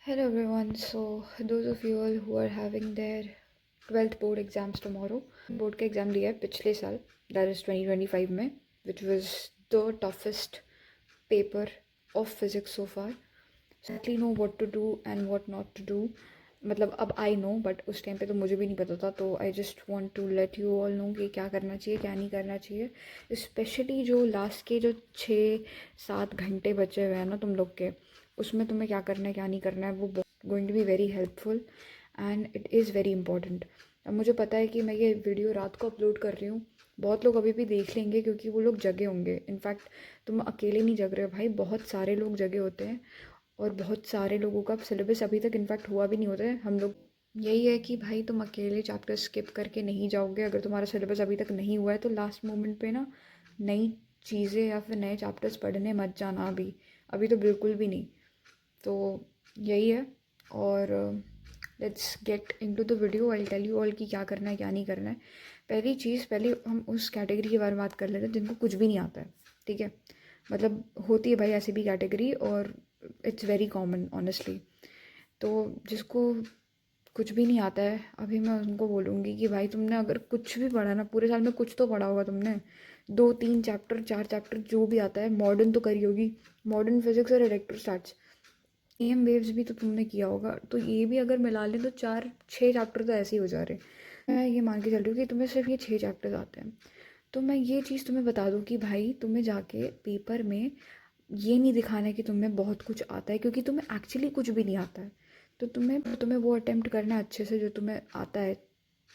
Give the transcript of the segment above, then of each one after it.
Hello everyone. So those of you all who are having their 12th board exams tomorrow, board का exam दिया है पिछले साल, that is 2025 में, which was the toughest paper of physics so far. So I exactly know what to do and what not to do. मतलब अब I know, but उस time पे तो मुझे भी नहीं पता था, तो I just want to let you all know कि क्या करना चाहिए क्या नहीं करना चाहिए। स्पेशली जो लास्ट के जो 6-7 घंटे बचे हुए हैं ना तुम लोग के, उसमें तुम्हें क्या करना है क्या नहीं करना है, वो going to be very helpful and it is very important. अब मुझे पता है कि मैं ये वीडियो रात को अपलोड कर रही हूँ, बहुत लोग अभी भी देख लेंगे क्योंकि वो लोग जगे होंगे। इनफैक्ट तुम अकेले नहीं जग रहे हो भाई, बहुत सारे लोग जगे होते हैं और बहुत सारे लोगों का सिलेबस अभी तक इनफैक्ट हुआ भी नहीं होता है। हम लोग यही है कि भाई तुम अकेले चैप्टर स्किप करके नहीं जाओगे। अगर तुम्हारा सिलेबस अभी तक नहीं हुआ है तो लास्ट मोमेंट पे ना नई चीज़ें या फिर नए चैप्टर्स पढ़ने मत जाना अभी तो बिल्कुल भी नहीं। तो यही है, और let's get into the video. I tell you all कि क्या करना है क्या नहीं करना है। पहले हम उस कैटेगरी के बारे में बात कर लेते हैं जिनको कुछ भी नहीं आता है, ठीक है। मतलब होती है भाई ऐसी भी कैटेगरी, और इट्स वेरी कॉमन ऑनेस्टली। तो जिसको कुछ भी नहीं आता है, अभी मैं उनको बोलूँगी कि भाई तुमने अगर कुछ भी पढ़ा ना, पूरे साल में कुछ तो पढ़ा होगा तुमने, 2-3 चैप्टर 4 चैप्टर जो भी आता है, मॉडर्न तो करी होगी, मॉडर्न फिजिक्स और इलेक्ट्रोस्टैट्स, EM वेव्स भी तो तुमने किया होगा। तो ये भी अगर मिला लें तो 4-6 चैप्टर तो ऐसे ही हो जा रहे। मैं ये मान के चल रही हूँ कि तुम्हें सिर्फ ये 6 चैप्टर्स आते हैं। तो मैं ये चीज़ तुम्हें बता दूँ कि भाई तुम्हें जाके पेपर में ये नहीं दिखाना है कि तुम्हें बहुत कुछ आता है, क्योंकि तुम्हें एक्चुअली कुछ भी नहीं आता है। तो तुम्हें वो अटेम्प्ट करना है अच्छे से जो तुम्हें आता है,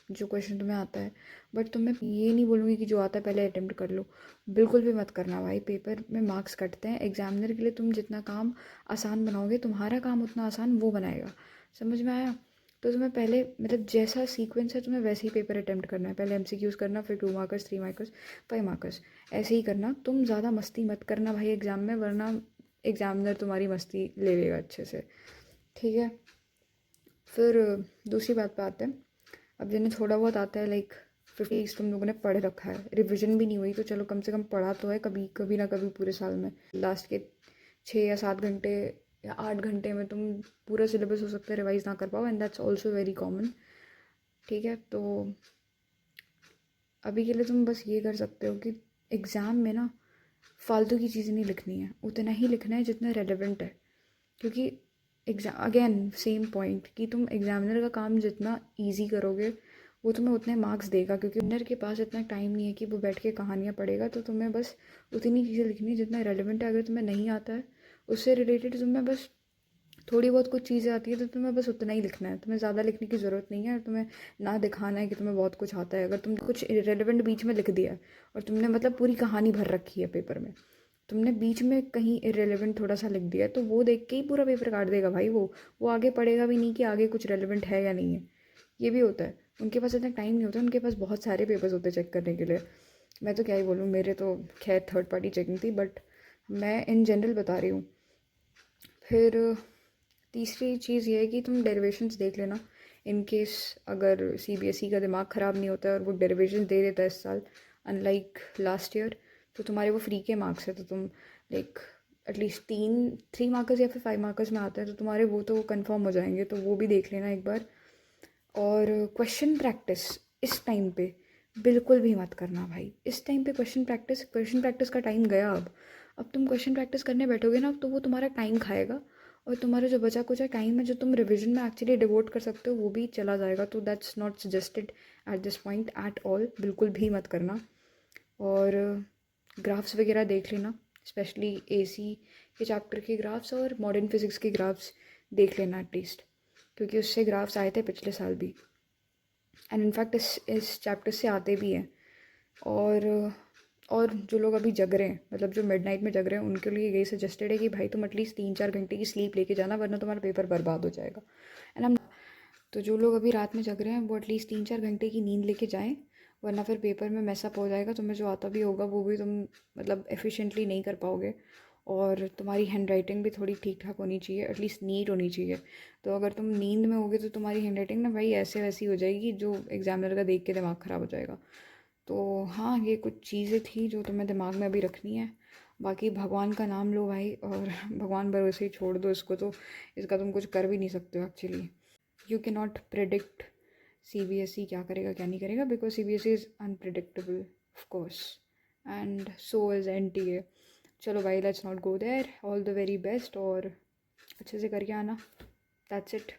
जो क्वेश्चन तुम्हें आता है। बट तुम्हें ये नहीं बोलूँगी कि जो आता है पहले अटेम्प्ट कर लो, बिल्कुल भी मत करना भाई। पेपर में मार्क्स कटते हैं, एग्जामिनर के लिए तुम जितना काम आसान बनाओगे तुम्हारा काम उतना आसान वो बनाएगा। समझ में आया? तो तुम्हें पहले मतलब जैसा सीक्वेंस है तुम्हें वैसे ही पेपर अटेम्प्ट करना है। पहले MCQs करना, फिर 2 मार्कर्स, 3 मार्कर्स, 5 मार्कर्स, ऐसे ही करना। तुम ज़्यादा मस्ती मत करना भाई एग्ज़ाम में, वरना एग्जामिनर तुम्हारी मस्ती ले लेगा अच्छे से, ठीक है। फिर दूसरी बात पे आते हैं। अब जिन्हें थोड़ा बहुत आता है, लाइक 50 तुम लोगों ने पढ़ रखा है, रिविजन भी नहीं हुई तो चलो कम से कम पढ़ा तो है कभी कभी ना कभी पूरे साल में। लास्ट के 6 या 7 घंटे या 8 घंटे में तुम पूरा सिलेबस हो सकता है रिवाइज ना कर पाओ, and that's also very common, ठीक है। तो अभी के लिए तुम बस ये कर सकते हो कि एग्ज़ाम में ना फालतू की चीज़ें नहीं लिखनी है, उतना ही लिखना है जितना रेलेवेंट है। क्योंकि एग्ज़ाम अगेन सेम पॉइंट कि तुम एग्जामिनर का काम जितना इजी करोगे वो तुम्हें उतने मार्क्स देगा, क्योंकि एग्जामिनर के पास इतना टाइम नहीं है कि वो बैठ के कहानियाँ पढ़ेगा। तो तुम्हें बस उतनी चीज़ें लिखनी है जितना रेलेवेंट है। अगर तुम्हें नहीं आता है उससे रिलेटेड तुम्हें बस थोड़ी बहुत कुछ चीज़ें आती है तो तुम्हें बस उतना ही लिखना है, तुम्हें ज़्यादा लिखने की ज़रूरत नहीं है। और तुम्हें ना दिखाना है कि तुम्हें बहुत कुछ आता है। अगर तुम कुछ इरेलीवेंट बीच में लिख दिया है और तुमने मतलब पूरी कहानी भर रखी है पेपर में, तुमने बीच में कहीं इरेलीवेंट थोड़ा सा लिख दिया है, तो वो देख के ही पूरा पेपर काट देगा भाई। वो आगे पढ़ेगा भी नहीं कि आगे कुछ रेलेवेंट है या नहीं है। ये भी होता है, उनके पास इतना टाइम नहीं होता, उनके पास बहुत सारे पेपर्स होते हैं चेक करने के लिए। मैं तो क्या ही बोलूँ, मेरे तो खैर थर्ड पार्टी चेकिंग थी, बट मैं इन जनरल बता रही हूँ। फिर तीसरी चीज़ ये है कि तुम डेरिवेशंस देख लेना, इन केस अगर CBSE का दिमाग ख़राब नहीं होता है और वो डेरिवेशंस दे देता है इस साल अनलाइक लास्ट ईयर, तो तुम्हारे वो फ्री के मार्क्स है। तो तुम लाइक एटलीस्ट 3 मार्कर्स या फिर 5 मार्कर्स में आता है तो तुम्हारे वो तो कंफर्म हो जाएंगे, तो वो भी देख लेना एक बार। और क्वेश्चन प्रैक्टिस इस टाइम पे बिल्कुल भी मत करना भाई। इस टाइम पे क्वेश्चन प्रैक्टिस का टाइम गया। अब तुम क्वेश्चन प्रैक्टिस करने बैठोगे ना तो वो तुम्हारा टाइम खाएगा, और तुम्हारा जो बचा कुछ टाइम है जो तुम रिवीजन में एक्चुअली डिवोट कर सकते हो वो भी चला जाएगा। तो that's not suggested at this point at all, बिल्कुल भी मत करना। और ग्राफ्स वगैरह देख लेना, स्पेशली AC के चैप्टर के ग्राफ्स और मॉडर्न फिजिक्स के ग्राफ्स देख लेना एटलीस्ट, क्योंकि उससे ग्राफ्स आए थे पिछले साल भी, एंड इनफैक्ट इस चैप्टर से आते भी हैं। और जो लोग अभी जग रहे हैं, मतलब जो मिडनाइट में जग रहे हैं, उनके लिए यही सजेस्टेड है कि भाई तुम एटलीस्ट 3-4 घंटे की स्लीप लेके जाना, वरना तुम्हारा पेपर बर्बाद हो जाएगा। एंड हम तो जो लोग अभी रात में जग रहे हैं वो एटलीस्ट 3-4 घंटे की नींद लेके जाएं, वरना फिर पेपर में मैसअप हो जाएगा। तुम्हें जो आता भी होगा वो भी तुम मतलब एफिशिएंटली नहीं कर पाओगे, और तुम्हारी हैंड राइटिंग भी थोड़ी ठीक ठाक होनी चाहिए, एटलीस्ट नीट होनी चाहिए। तो अगर तुम नींद में होगे तो तुम्हारी हैंड राइटिंग ना भाई ऐसे वैसी हो जाएगी जो एग्जामिनर का देख के दिमाग ख़राब हो जाएगा। तो हाँ, ये कुछ चीज़ें थी जो तुम्हें दिमाग में अभी रखनी है। बाकी भगवान का नाम लो भाई और भगवान भरोसे ही छोड़ दो इसको, तो इसका तुम कुछ कर भी नहीं सकते हो actually. You can not predict CBSE क्या करेगा क्या नहीं करेगा, because CBSE is unpredictable of course, and so is NTA। चलो भाई, let's not go there. All the very best और अच्छे से करके आना। That's it.